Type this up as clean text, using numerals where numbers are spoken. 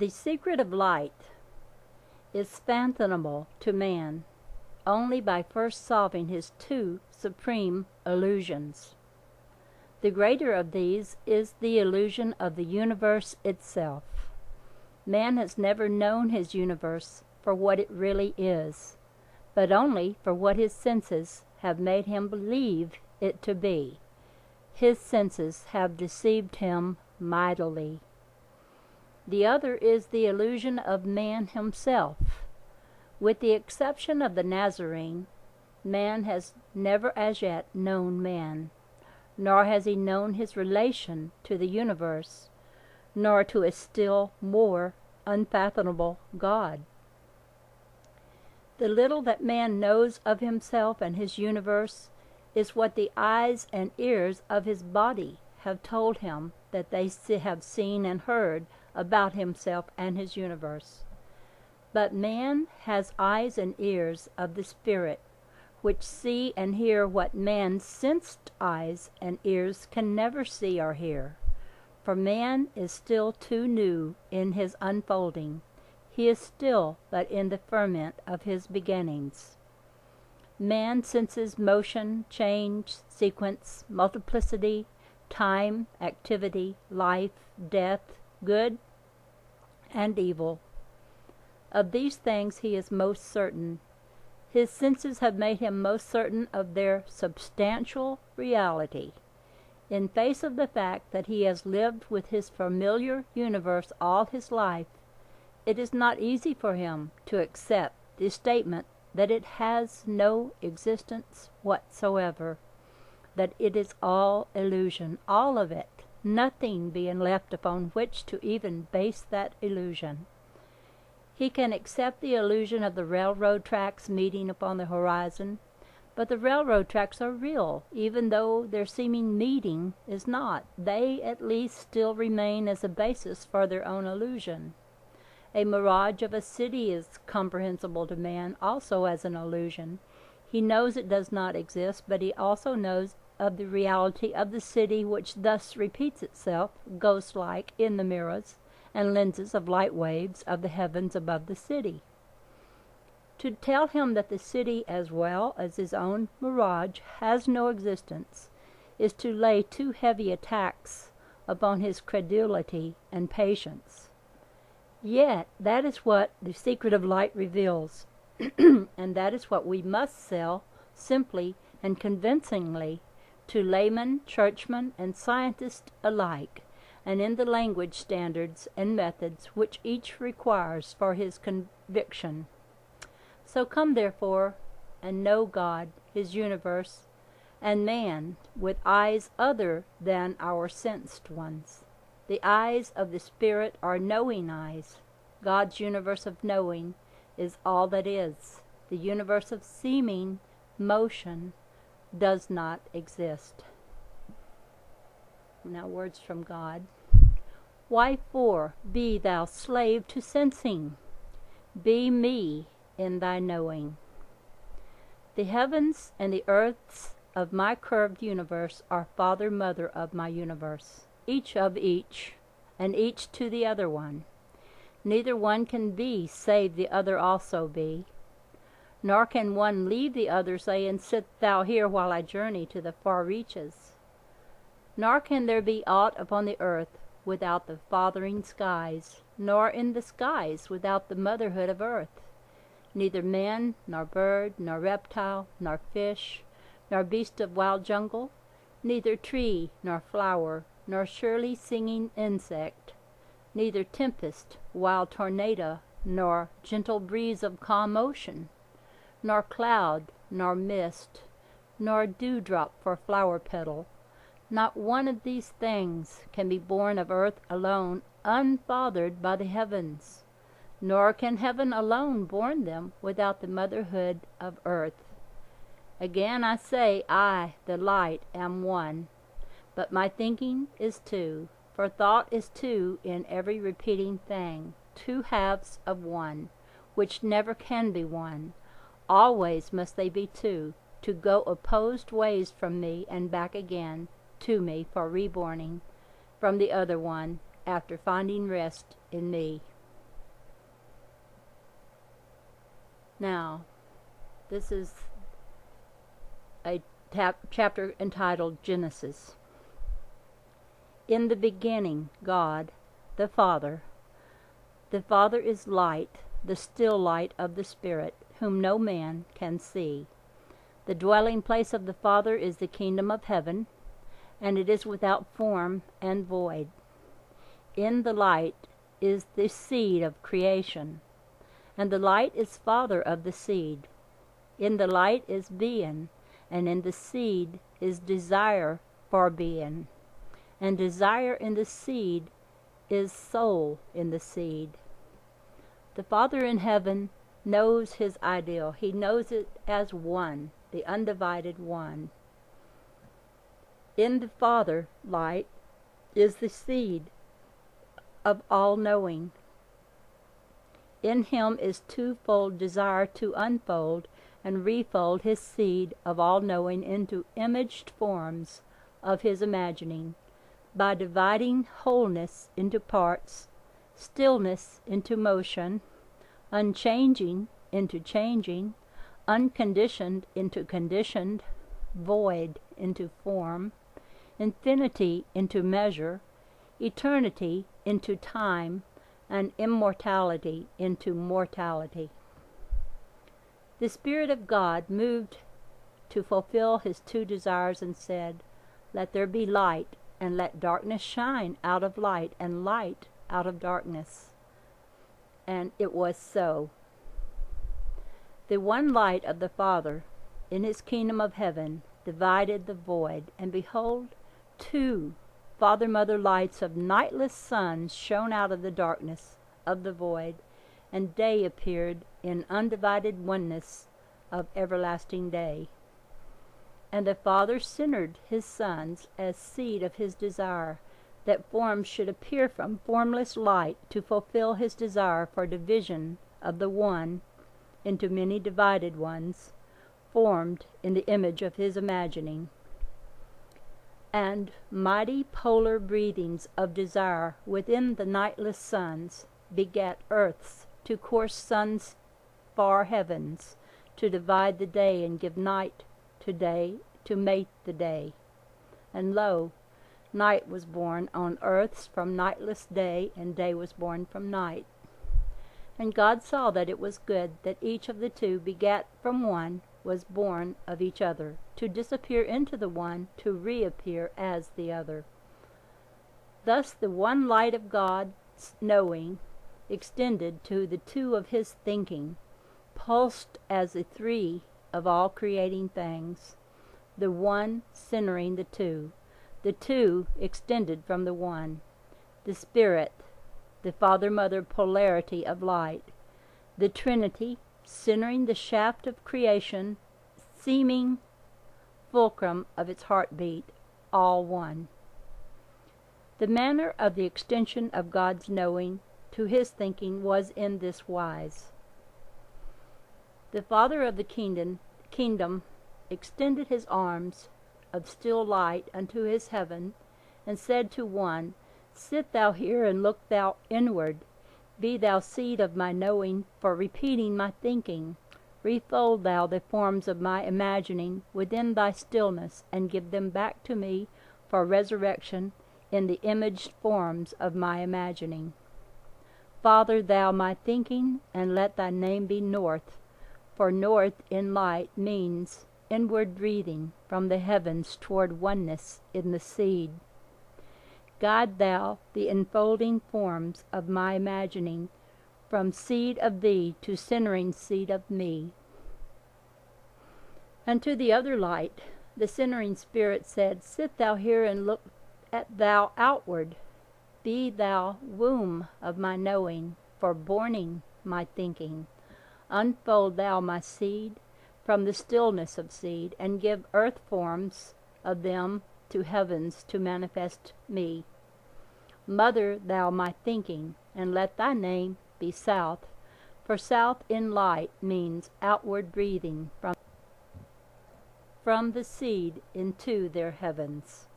The secret of light is fathomable to man only by first solving his two supreme illusions. The greater of these is the illusion of the universe itself. Man has never known his universe for what it really is, but only for what his senses have made him believe it to be. His senses have deceived him mightily. The other is the illusion of man himself. With the exception of the Nazarene, man has never as yet known man, nor has he known his relation to the universe, nor to a still more unfathomable God. The little that man knows of himself and his universe is what the eyes and ears of his body have told him that they have seen and heard about himself and his universe. But man has eyes and ears of the Spirit, which see and hear what man's sensed eyes and ears can never see or hear. For man is still too new in his unfolding. He is still but in the ferment of his beginnings. Man senses motion, change, sequence, multiplicity, time, activity, life, death, good and evil. Of these things he is most certain. His senses have made him most certain of their substantial reality. In face of the fact that he has lived with his familiar universe all his life, it is not easy for him to accept the statement that it has no existence whatsoever, that it is all illusion, all of it, nothing being left upon which to even base that illusion. He can accept the illusion of the railroad tracks meeting upon the horizon, but the railroad tracks are real, even though their seeming meeting is not. They at least still remain as a basis for their own illusion. A mirage of a city is comprehensible to man also as an illusion. He knows it does not exist, but he also knows of the reality of the city, which thus repeats itself, ghost-like, in the mirrors and lenses of light waves of the heavens above the city. To tell him that the city, as well as his own mirage, has no existence, is to lay too heavy a tax upon his credulity and patience. Yet that is what the secret of light reveals, and that is what we must sell simply and convincingly to layman, churchman, and scientist alike, and in the language standards and methods which each requires for his conviction. So come therefore and know God, his universe, and man with eyes other than our sensed ones. The eyes of the Spirit are knowing eyes. God's universe of knowing is all that is. The universe of seeming motion does not exist. Now words from God. Wherefore be thou slave to sensing? Be me in thy knowing. The heavens and the earths of my curved universe are father, mother of my universe, each of each, and each to the other one. Neither one can be save the other also be. Nor can one leave the other, saying, sit thou here while I journey to the far reaches. Nor can there be aught upon the earth without the fathering skies, nor in the skies without the motherhood of earth. Neither man, nor bird, nor reptile, nor fish, nor beast of wild jungle, neither tree, nor flower, nor surely singing insect, neither tempest, wild tornado, nor gentle breeze of calm ocean, nor cloud, nor mist, nor dewdrop for flower petal, not one of these things can be born of earth alone, unfathered by the heavens, nor can heaven alone born them without the motherhood of earth. Again I say, I, the light, am one, but my thinking is two, for thought is two in every repeating thing, two halves of one, which never can be one. Always must they be two, to go opposed ways from me and back again to me for reborning from the other one, after finding rest in me. Now, this is a chapter entitled Genesis. In the beginning, God, the Father. The Father is light, the still light of the Spirit, whom no man can see. The dwelling place of the Father is the kingdom of heaven, and it is without form and void. In the light is the seed of creation, and the light is father of the seed. In the light is being, and in the seed is desire for being. And desire in the seed is soul in the seed. The Father in heaven knows his ideal. He knows it as one, the undivided one. In the Father light is the seed of all knowing. In him is twofold desire to unfold and refold his seed of all knowing into imaged forms of his imagining, by dividing wholeness into parts, stillness into motion, unchanging into changing, unconditioned into conditioned, void into form, infinity into measure, eternity into time, and immortality into mortality. The Spirit of God moved to fulfill his two desires and said, "Let there be light, and let darkness shine out of light, and light out of darkness." And it was so. The one light of the Father in his kingdom of heaven divided the void, and behold, two father-mother lights of nightless suns shone out of the darkness of the void, and day appeared in undivided oneness of everlasting day. And the Father centered his sons as seed of his desire, that forms should appear from formless light to fulfill his desire for division of the one into many divided ones, formed in the image of his imagining. And mighty polar breathings of desire within the nightless suns begat earths to course suns far heavens, to divide the day and give night to day, to mate the day. And lo, night was born on earths from nightless day, and day was born from night. And God saw that it was good that each of the two begat from one was born of each other, to disappear into the one, to reappear as the other. Thus the one light of God's knowing extended to the two of his thinking, pulsed as the three of all creating things, the one centering the two extended from the one, the Spirit, the Father-Mother polarity of light, the Trinity centering the shaft of creation, seeming fulcrum of its heartbeat, all one. The manner of the extension of God's knowing to his thinking was in this wise. The Father of the kingdom extended his arms of still light unto his heaven, and said to one, "Sit thou here, and look thou inward. Be thou seed of my knowing, for repeating my thinking. Refold thou the forms of my imagining within thy stillness, and give them back to me for resurrection in the imaged forms of my imagining. Father thou my thinking, and let thy name be North, for north in light means inward breathing from the heavens toward oneness in the seed. Guide thou the enfolding forms of my imagining, from seed of thee to centering seed of me." And to the other light, the centering Spirit said, "Sit thou here and look at thou outward. Be thou womb of my knowing, for borning my thinking. Unfold thou my seed from the stillness of seed, and give earth forms of them to heavens to manifest me. Mother thou my thinking, and let thy name be South, for south in light means outward breathing from the seed into their heavens."